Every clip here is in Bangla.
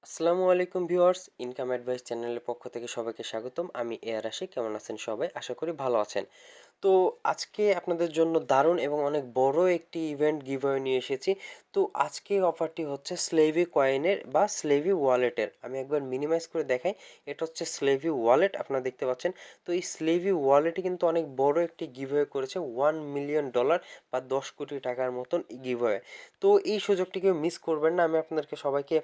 আসসালামু আলাইকুম ভিউয়ার্স, ইনকাম অ্যাডভাইস চ্যানেলের পক্ষ থেকে সবাইকে স্বাগতম। আমি এআর আশিক। কেমন আছেন সবাই? আশা করি ভালো আছেন। তো আজকে আপনাদের জন্য দারুণ এবং অনেক বড় একটি ইভেন্ট গিভঅ্যাওয়ে নিয়ে এসেছি। তো আজকে অফারটি হচ্ছে স্লেভি কয়েনের বা স্লেভি ওয়ালেটের। আমি একবার মিনিমাইজ করে দেখাই। এটা হচ্ছে স্লেভি ওয়ালেট, আপনারা দেখতে পাচ্ছেন। তো এই স্লেভি ওয়ালেটে কিন্তু অনেক বড় একটি গিভঅ্যাওয়ে করেছে, $1 মিলিয়ন বা 10 কোটি টাকার মতন গিভঅ্যাওয়ে। তো এই সুযোগটি কেউ মিস করবেন না। আমি আপনাদেরকে সবাইকে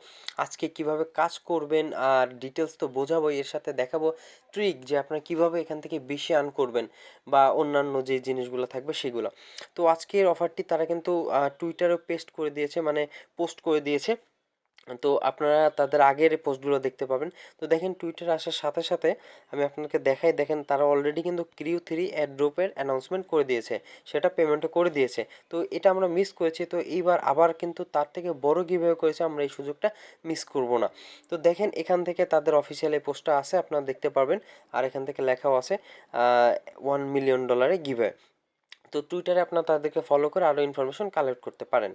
আজকে কিভাবে কাজ করবেন আর ডিটেলস তো বোঝাবো, এর সাথে দেখাবো ট্রিক যে আপনারা কিভাবে এখান থেকে বেশি আর্ন করবেন বা অন্যান্য যে জিনিসগুলো থাকবে সেগুলো। তো আজকের অফারটি তারা কিন্তু টুইটারেও পেস্ট করে দিয়েছে, মানে পোস্ট করে দিয়েছে। তো আপনারা তাদের আগের পোস্টগুলো দেখতে পাবেন। তো দেখেন, টুইটার আসার সাথে সাথে আমি আপনাকে দেখাই, দেখেন তারা অলরেডি কিন্তু Q3 অ্যাড্রপের অ্যানাউন্সমেন্ট করে দিয়েছে, সেটা পেমেন্টও করে দিয়েছে। তো এটা আমরা মিস করেছি, তো এইবার আবার কিন্তু তার থেকে বড় গিভঅ্যাওয়ে করেছে, আমরা এই সুযোগটা মিস করব না। তো দেখেন, এখান থেকে তাদের অফিসিয়াল এই পোস্টটা আছে, আপনারা দেখতে পারবেন। আর এখান থেকে লেখাও আছে $1 মিলিয়ন গিভঅ্যাওয়ে। তো টুইটারে আপনারা তাদেরকে ফলো করে আরও ইনফরমেশন কালেক্ট করতে পারেন।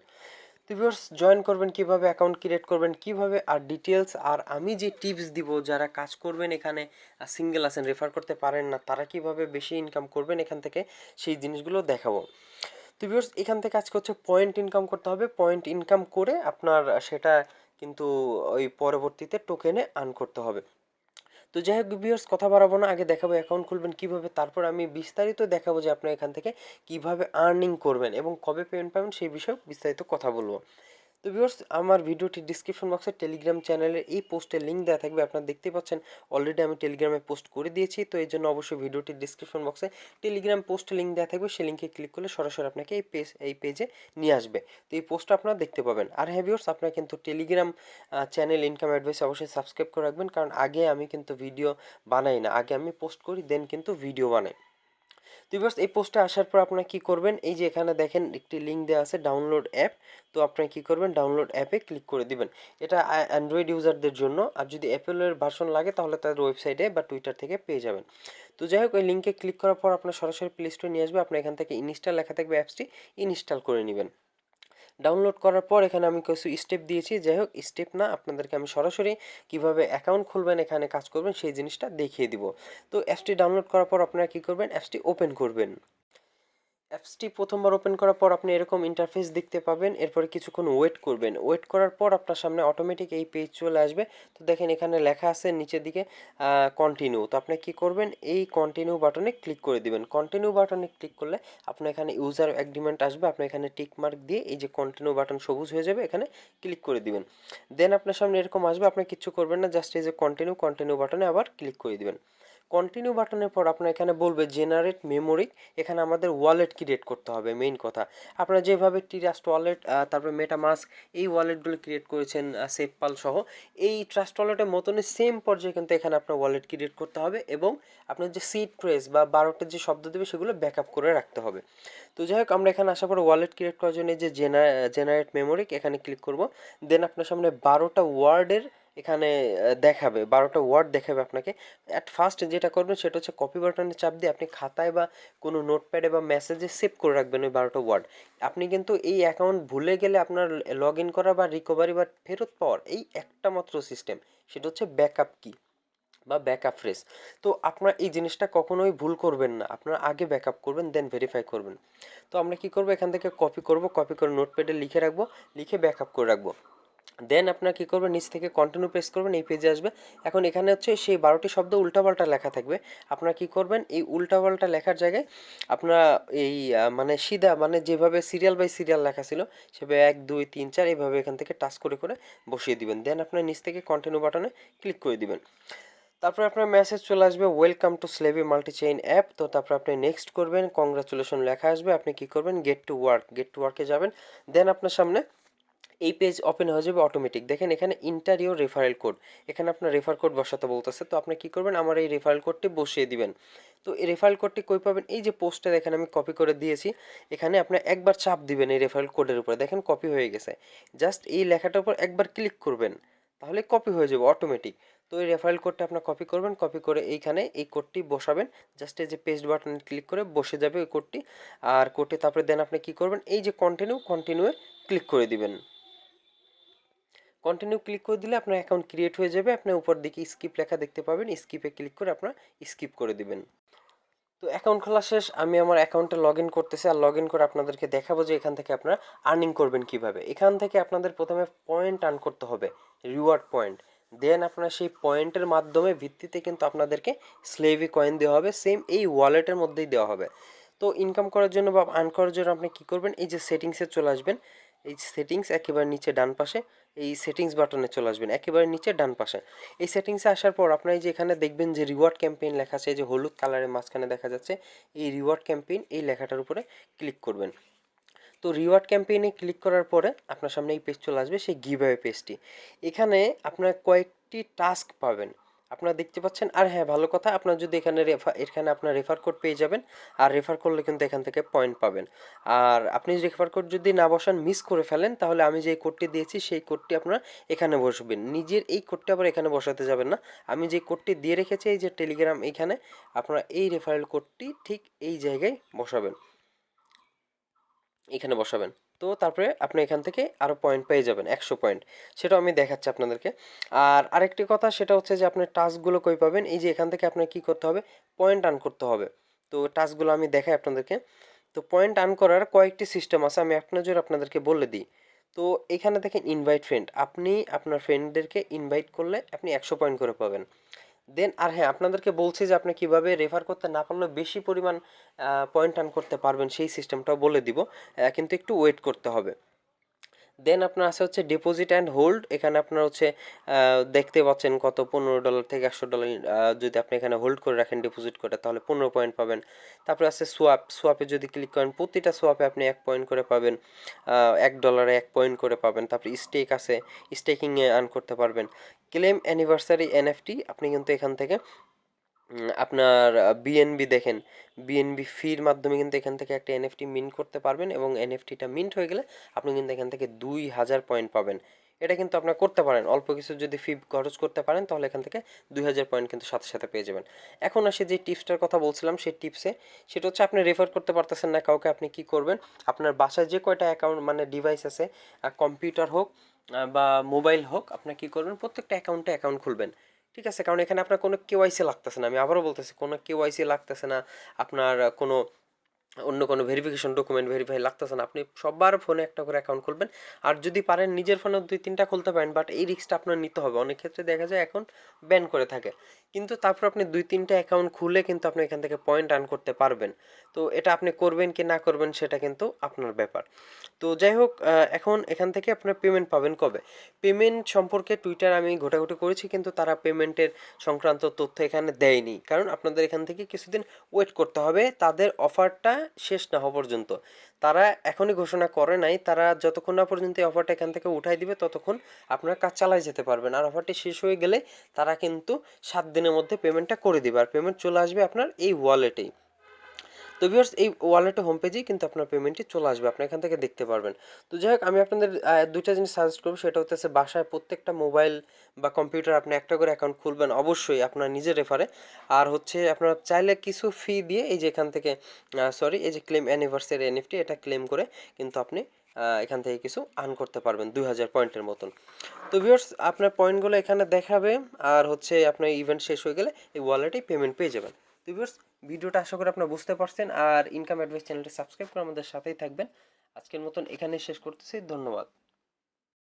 তো ভিউয়ার্স, জয়েন করবেন কিভাবে, অ্যাকাউন্ট ক্রিয়েট করবেন কিভাবে, আর ডিটেলস আর আমি যে টিপস দিব যারা কাজ করবেন এখানে, সিঙ্গেল আছেন, রেফার করতে পারেন না, তারা কিভাবে বেশি ইনকাম করবেন এখান থেকে, সেই জিনিসগুলো দেখাবো। তো ভিউয়ার্স, এখান থেকে আজকে হচ্ছে পয়েন্ট ইনকাম করতে হবে। পয়েন্ট ইনকাম করে আপনার সেটা কিন্তু ওই পরবর্তীতে টোকেনে আর্ন করতে হবে। তো যাই হোক ভিউয়ার্স, কথা বাড়াবো না, আগে দেখাবো অ্যাকাউন্ট খুলবেন কিভাবে, তারপর আমি বিস্তারিত দেখাবো যে আপনি এখান থেকে কিভাবে আর্নিং করবেন এবং কবে পেমেন্ট পাবেন সেই বিষয়ে বিস্তারিত কথা বলবো। তো ভিউয়ার্স, আমার ভিডিওটি ডিসক্রিপশন বক্সে টেলিগ্রাম চ্যানেলের এই পোস্টের লিঙ্ক দেওয়া থাকবে, আপনারা দেখতেই পাচ্ছেন। অলরেডি আমি টেলিগ্রামে পোস্ট করে দিয়েছি, তো এই জন্য অবশ্যই ভিডিওটির ডিসক্রিপশন বক্সে টেলিগ্রাম পোস্টের লিঙ্ক দেওয়া থাকবে, সেই লিঙ্কে ক্লিক করলে সরাসরি আপনাকে এই পেজে নিয়ে আসবে। তো এই পোস্টটা আপনারা দেখতে পাবেন। আর হ্যাঁ ভিউয়ার্স, আপনারা কিন্তু টেলিগ্রাম চ্যানেল ইনকাম অ্যাডভাইস অবশ্যই সাবস্ক্রাইব করে রাখবেন, কারণ আগে আমি কিন্তু ভিডিও বানাই না, আগে আমি পোস্ট করি দেন কিন্তু ভিডিও বানাই। তো ভিউয়ার্স, এই পোস্টে আসার পর আপনারা কি করবেন, এই যে এখানে দেখেন একটি লিঙ্ক দেওয়া আছে ডাউনলোড অ্যাপ। তো আপনারা কি করবেন, ডাউনলোড অ্যাপে ক্লিক করে দিবেন। এটা অ্যান্ড্রয়েড ইউজারদের জন্য, আর যদি অ্যাপেলের ভার্সন লাগে তাহলে তাদের ওয়েবসাইটে বা টুইটার থেকে পেয়ে যাবেন। তো যাই হোক, ওই লিঙ্কে ক্লিক করার পর আপনার সরাসরি প্লে স্টোরে নিয়ে আসবে, আপনার এখান থেকে ইনস্টল লেখা থাকবে, অ্যাপসটি ইনস্টল করে নেবেন। ডাউনলোড করার পর এখানে আমি কিছু স্টেপ দিয়েছি, যাই হোক স্টেপ না, আপনাদেরকে আমি সরাসরি কিভাবে অ্যাকাউন্ট খুলবেন, এখানে কাজ করবেন সেই জিনিসটা দেখিয়ে দিব। তো অ্যাপসটি ডাউনলোড করার পর আপনারা কি করবেন, অ্যাপসটি ওপেন করবেন। অ্যাপসটি প্রথমবার ওপেন করার পর আপনি এরকম ইন্টারফেস দেখতে পাবেন, এরপরে কিছুক্ষণ ওয়েট করবেন। ওয়েট করার পর আপনার সামনে অটোমেটিক এই পেজ চলে আসবে। তো দেখেন, এখানে লেখা আছে নিচের দিকে কন্টিনিউ। তো আপনি কি করবেন, এই কন্টিনিউ বাটনে ক্লিক করে দিবেন। কন্টিনিউ বাটনে ক্লিক করলে আপনার এখানে ইউজার এগ্রিমেন্ট আসবে, আপনি এখানে টিক মার্ক দিয়ে এই যে কন্টিনিউ বাটন সবুজ হয়ে যাবে, এখানে ক্লিক করে দিবেন। দেন আপনার সামনে এরকম আসবে, আপনি কিচ্ছু করবেন না, জাস্ট এই যে কন্টিনিউ বাটনে আবার ক্লিক করে দিবেন। কন্টিনিউ বাটনের পর আপনার এখানে বলবে জেনারেট মেমোরি। এখানে আমাদের ওয়ালেট ক্রিয়েট করতে হবে, মেইন কথা। আপনারা যেভাবে ট্রাস্ট ওয়ালেট, তারপরে মেটামাস্ক, এই ওয়ালেটগুলো ক্রিয়েট করেছেন সেফপাল সহ, এই ট্রাস্ট ওয়ালেটের মতনই সেম পর্যায়ে কিন্তু এখানে আপনার ওয়ালেট ক্রিয়েট করতে হবে, এবং আপনার যে সিড প্রেস বা 12টার যে শব্দ দেবে সেগুলো ব্যাকআপ করে রাখতে হবে। তো যাই হোক, আমরা এখানে আসার পর ওয়ালেট ক্রিয়েট করার জন্য যে জেনারেট মেমোরি এখানে ক্লিক করব। দেন আপনার সামনে 12টা ওয়ার্ডের এখানে দেখাবে, 12টা ওয়ার্ড দেখাবে আপনাকে। অ্যাট ফার্স্ট যেটা করবেন সেটা হচ্ছে কপি বাটনে চাপ দিয়ে আপনি খাতায় বা কোনো নোটপ্যাডে বা মেসেজে সেভ করে রাখবেন ওই 12টা ওয়ার্ড। আপনি কিন্তু এই অ্যাকাউন্ট ভুলে গেলে আপনার লগ ইন করা বা রিকভারি বা ফেরত পাওয়ার এই একটা মাত্র সিস্টেম, সেটা হচ্ছে ব্যাকআপ কি বা ব্যাকআপ ফ্রেজ। তো আপনারা এই জিনিসটা কখনোই ভুল করবেন না, আপনারা আগে ব্যাকআপ করবেন দেন ভেরিফাই করবেন। তো আমরা কি করব, এখান থেকে কপি করব, কপি করে নোটপ্যাডে লিখে রাখবো, লিখে ব্যাকআপ করে রাখবো। দেন আপনারা কী করবেন, নিচ থেকে কন্টিনিউ প্রেস করবেন, এই পেজে আসবে। এখন এখানে হচ্ছে সেই 12টি শব্দ উল্টাপাল্টা লেখা থাকবে। আপনারা কী করবেন, এই উল্টাপাল্টা লেখার জায়গায় আপনারা এই মানে সিধা, মানে যেভাবে সিরিয়াল বাই সিরিয়াল লেখা ছিল সেভাবে 1 2 3 4 এইভাবে এখান থেকে টাচ করে করে বসিয়ে দিবেন। দেন আপনার নিচ থেকে কন্টিনিউ বাটনে ক্লিক করে দিবেন। তারপরে আপনার মেসেজ চলে আসবে, ওয়েলকাম টু স্লেভি মাল্টি চেইন অ্যাপ। তো তারপর আপনি নেক্সট করবেন, কংগ্রাচুলেশন লেখা আসবে, আপনি কি করবেন, গেট টু ওয়ার্কে যাবেন। দেন আপনার সামনে এই পেজ ওপেন হয়ে যাবে অটোমেটিক। দেখেন এখানে ইন্টার ইউর রেফারেল কোড, এখানে আপনার রেফার কোড বসাতে বলতেছে। তো আপনি কি করবেন, আমার এই রেফারেল কোডটি বসিয়ে দিবেন। তো এই রেফারেল কোডটি কই পাবেন, এই যে পোস্টে দেখেন আমি কপি করে দিয়েছি, এখানে আপনি একবার চাপ দিবেন এই রেফারেল কোডের উপরে, দেখেন কপি হয়ে গেছে। জাস্ট এই লেখাটার উপর একবার ক্লিক করবেন, তাহলে কপি হয়ে যাবে অটোমেটিক। তো এই রেফারেল কোডটা আপনার কপি করবেন, কপি করে এইখানে এই কোডটি বসাবেন। জাস্ট এই যে পেস্ট বাটনে ক্লিক করে বসে যাবে ওই কোডটি। আর কোডটি তারপরে দেন আপনি কি করবেন, এই যে কন্টিনিউয়ে ক্লিক করে দিবেন। কন্টিনিউ ক্লিক করে দিলে আপনার অ্যাকাউন্ট ক্রিয়েট হয়ে যাবে। আপনি উপর দিকে স্কিপ লেখা দেখতে পাবেন, স্কিপে ক্লিক করে আপনারা স্কিপ করে দিবেন। তো অ্যাকাউন্ট খোলা শেষ, আমি আমার অ্যাকাউন্টে লগ ইন করতেছি, আর লগ ইন করে আপনাদেরকে দেখাবো যে এখান থেকে আপনারা আর্নিং করবেন কিভাবে। এখান থেকে আপনাদের প্রথমে পয়েন্ট আর্ন করতে হবে, রিওয়ার্ড পয়েন্ট। দেন আপনারা সেই পয়েন্টের মাধ্যমে ভিত্তিতে কিন্তু আপনাদেরকে স্লেভি কয়েন দেওয়া হবে, সেম এই ওয়ালেটের মধ্যেই দেওয়া হবে। তো ইনকাম করার জন্য বা আর্ন করার জন্য আপনি কী করবেন, এই যে সেটিংসে চলে আসবেন, এই সেটিংস একেবারে নিচে ডান পাশে, এই সেটিংস বাটনে চলে আসবেন একেবারে নিচে ডান পাশে। এই সেটিংসে আসার পর আপনার এই যে এখানে দেখবেন যে রিওয়ার্ড ক্যাম্পেইন লেখা আছে, এই যে হলুদ কালারের মাঝখানে দেখা যাচ্ছে এই রিওয়ার্ড ক্যাম্পেইন, এই লেখাটার উপরে ক্লিক করবেন। তো রিওয়ার্ড ক্যাম্পেইনে ক্লিক করার পরে আপনার সামনে এই পেজ চলে আসবে, সেই গিভঅ্যাওয়ে পেজটি। এখানে আপনার কয়েকটি টাস্ক পাবেন আপনারা দেখতে পাচ্ছেন। আর হ্যাঁ, ভালো কথা, আপনার যদি এখানে আপনার রেফার কোড পেয়ে যাবেন, আর রেফার করলে কিন্তু এখান থেকে পয়েন্ট পাবেন। আর আপনি রেফার কোড যদি না বসান, মিস করে ফেলেন, তাহলে আমি যে কোডটি দিয়েছি সেই কোডটি আপনারা এখানে বসবেন। নিজের এই কোডটি আবার এখানে বসাতে যাবেন না। আমি যে কোডটি দিয়ে রেখেছি এই যে টেলিগ্রাম, এইখানে আপনারা এই রেফারেল কোডটি ঠিক এই জায়গায় বসাবেন, এখানে বসাবেন। তো তারপরে আপনি এখান থেকে আরও পয়েন্ট পেয়ে যাবেন, 100 পয়েন্ট। সেটাও আমি দেখাচ্ছি আপনাদেরকে। আর আরেকটি কথা, সেটা হচ্ছে যে আপনার টাস্কগুলো কই পাবেন, এই যে এখান থেকে আপনার কী করতে হবে, পয়েন্ট আর্ন করতে হবে। তো টাস্কগুলো আমি দেখাই আপনাদেরকে। তো পয়েন্ট আর্ন করার কয়েকটি সিস্টেম আছে, আমি এক নজরে আপনাদেরকে বলে দিই। তো এখানে দেখেন ইনভাইট ফ্রেন্ড, আপনি আপনার ফ্রেন্ডদেরকে ইনভাইট করলে আপনি 100 পয়েন্ট করে পাবেন। দেন আর হ্যাঁ, আপনাদেরকে বলছি যে আপনি কিভাবে রেফার করতে না পারলেও বেশি পরিমাণ পয়েন্ট আর্ন করতে পারবেন, সেই সিস্টেমটাও বলে দিব। কিন্তু একটু ওয়েট করতে হবে। দেন আপনার আছে হচ্ছে ডিপোজিট অ্যান্ড হোল্ড। এখানে আপনার হচ্ছে দেখতে পাচ্ছেন কত, $15 থেকে $100 যদি আপনি এখানে হোল্ড করে রাখেন ডিপোজিট করে, তাহলে 15 পয়েন্ট পাবেন। তারপরে আছে সোয়াপ, সোয়াপে যদি ক্লিক করেন প্রতিটা সোয়াপে আপনি 1 পয়েন্ট করে পাবেন, $1 1 পয়েন্ট করে পাবেন। তারপরে স্টেক আছে, স্টেকিংয়ে আর্ন করতে পারবেন। ক্লেম অ্যানিভার্সারি এনএফটি, আপনি কিন্তু এখান থেকে আপনার বিএনবি দেখেন, বিএনবি ফির মাধ্যমে কিন্তু এখান থেকে একটা এনএফটি মিন্ট করতে পারবেন, এবং এনএফটিটা মিন্ট হয়ে গেলে আপনি কিন্তু এখান থেকে 2000 পয়েন্ট পাবেন। এটা কিন্তু আপনার করতে পারেন, অল্প কিছু যদি ফি খরচ করতে পারেন তাহলে এখান থেকে 2000 পয়েন্ট কিন্তু সাথে সাথে পেয়ে যাবেন। এখন আসি যে টিপসটার কথা বলছিলাম, সেই টিপসে, সেটা হচ্ছে আপনি রেফার করতে পারতেছেন না কাউকে, আপনি কি করবেন, আপনার বাসায় যে কয়টা অ্যাকাউন্ট মানে ডিভাইস আছে, কম্পিউটার হোক বা মোবাইল হোক, আপনি কি করবেন, প্রত্যেকটা অ্যাকাউন্টে অ্যাকাউন্ট খুলবেন। ঠিক আছে, কারণ এখানে আপনার কোনো কেওয়াইসি লাগতেছে না, আমি আবারও বলতেছি, কোনো কেওয়াইসি লাগতেছে না, আপনার কোনো অন্য কোনো ভেরিফিকেশন ডকুমেন্ট ভেরিফাই লাগতেছে না। আপনি সবার ফোনে একটা করে অ্যাকাউন্ট খুলবেন। আর যদি পারেন নিজের ফোনেও 2-3টা খুলতে পারেন, বাট এই রিস্কটা আপনার নিতে হবে। অনেক ক্ষেত্রে দেখা যায় অ্যাকাউন্ট ব্যান করে থাকে, কিন্তু তারপর আপনি 2-3টা অ্যাকাউন্ট খুলে কিন্তু আপনি এখান থেকে পয়েন্ট আর্ন করতে পারবেন। তো এটা আপনি করবেন কি না করবেন সেটা কিন্তু আপনার ব্যাপার। তো যাই হোক, এখন এখান থেকে আপনার পেমেন্ট পাবেন কবে, পেমেন্ট সম্পর্কে টুইটার আমি ঘোটাঘুটি করেছি, কিন্তু তারা পেমেন্টের সংক্রান্ত তথ্য এখানে দেয়নি, কারণ আপনাদের এখান থেকে কিছুদিন ওয়েট করতে হবে তাদের অফারটা শেষ না হওয়া পর্যন্ত। তারা এখনই ঘোষণা করে নাই, তারা যতক্ষণ না পর্যন্ত এই অফারটা এখান থেকে উঠাই দিবে ততক্ষণ আপনারা কাজ চালাই যেতে পারবেন। আর অফারটি শেষ হয়ে গেলে তারা কিন্তু 7 দিনের মধ্যে পেমেন্টটা করে দিবে, আর পেমেন্ট চলে আসবে আপনার এই ওয়ালেটেই। তো ভিউয়ার্স, এই ওয়ালেটে হোম পেজেই কিন্তু আপনার পেমেন্টটি চলে আসবে, আপনি এখান থেকে দেখতে পারবেন। তো যাই হোক, আমি আপনাদের দুইটা জিনিস সাজেস্ট করবো, সেটা হচ্ছে বাসায় প্রত্যেকটা মোবাইল বা কম্পিউটার আপনি একটা করে অ্যাকাউন্ট খুলবেন অবশ্যই আপনার নিজের রেফারে। আর হচ্ছে আপনারা চাইলে কিছু ফি দিয়ে এই যে এখান থেকে এই যে ক্লেম অ্যানিভার্সারি এনএফটি, এটা ক্লেম করে কিন্তু আপনি এখান থেকে কিছু আর্ন করতে পারবেন 2000 পয়েন্টের মতন। তো ভিউয়ার্স, আপনার পয়েন্টগুলো এখানে দেখাবে, আর হচ্ছে আপনার ইভেন্ট শেষ হয়ে গেলে এই ওয়ালেটেই পেমেন্ট পেয়ে যাবেন। তো ভিউয়ার্স, ভিডিওটা আশা করি আপনারা বুঝতে পারছেন, আর ইনকাম অ্যাডভাইস চ্যানেলটি সাবস্ক্রাইব করে আমাদের সাথেই থাকবেন। আজকের মতন এখানেই শেষ করতেছি, ধন্যবাদ।